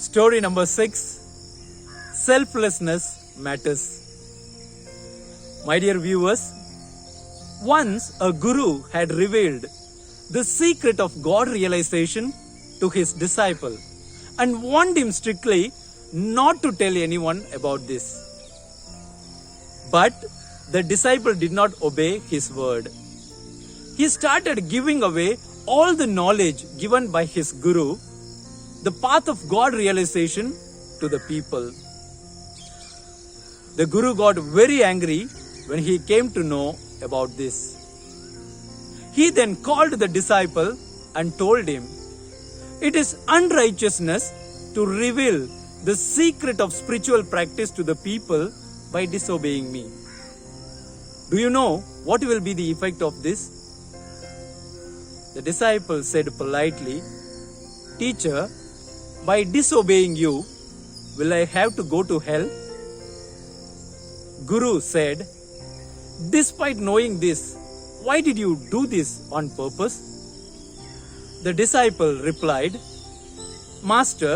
Story number 6. Selflessness matters. My dear viewers, once a guru had revealed the secret of God realization to his disciple and warned him strictly not to tell anyone about this. But the disciple did not obey his word. He started giving away all the knowledge given by his guru, the path of God realization, to the people. The guru got very angry when he came to know about this. He then called the disciple and told him, "It is unrighteousness to reveal the secret of spiritual practice to the people by disobeying me. Do you know what will be the effect of this?" The disciple said politely, "Teacher, by disobeying you, will I have to go to hell?" Guru said, "Despite knowing this, why did you do this on purpose?" The disciple replied, "Master,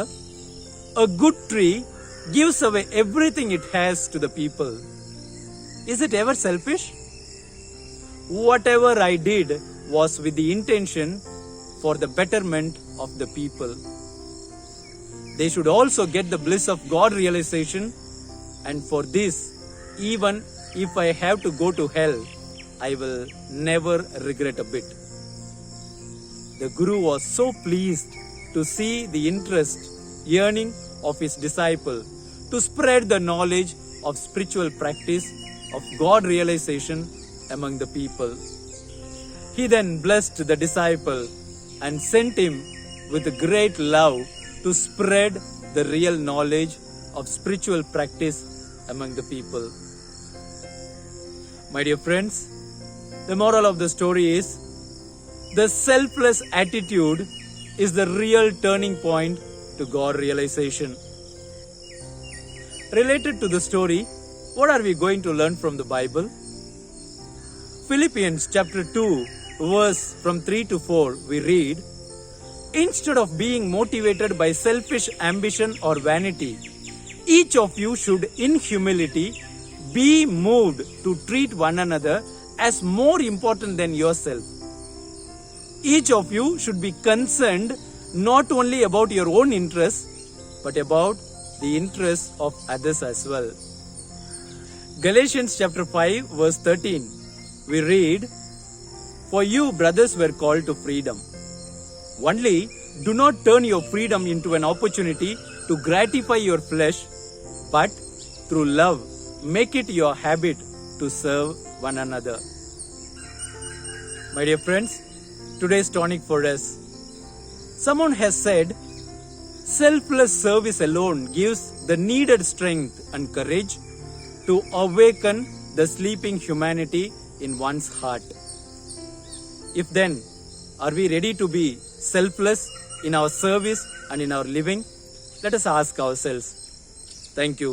a good tree gives away everything it has to the people. Is it ever selfish? Whatever I did was with the intention for the betterment of the people. They should also get the bliss of God realization, and for this, even if I have to go to hell, I will never regret a bit." The Guru was so pleased to see the interest, yearning of his disciple to spread the knowledge of spiritual practice of God realization among the people. He then blessed the disciple and sent him with great love to spread the real knowledge of spiritual practice among the people. My dear friends, the moral of the story is, the selfless attitude is the real turning point to God realization. Related to the story, what are we going to learn from the Bible? Philippians chapter 2, verse from 3 to 4, we read, "Instead of being motivated by selfish ambition or vanity, each of you should in humility be moved to treat one another as more important than yourself. Each of you should be concerned not only about your own interests, but about the interests of others as well." Galatians chapter 5, verse 13, we read, "For you, brothers, were called to freedom. Only do not turn your freedom into an opportunity to gratify your flesh, but through love, make it your habit to serve one another." My dear friends, today's tonic for us. Someone has said, selfless service alone gives the needed strength and courage to awaken the sleeping humanity in one's heart. If then, are we ready to be selfless in our service and in our living? Let us ask ourselves. Thank you.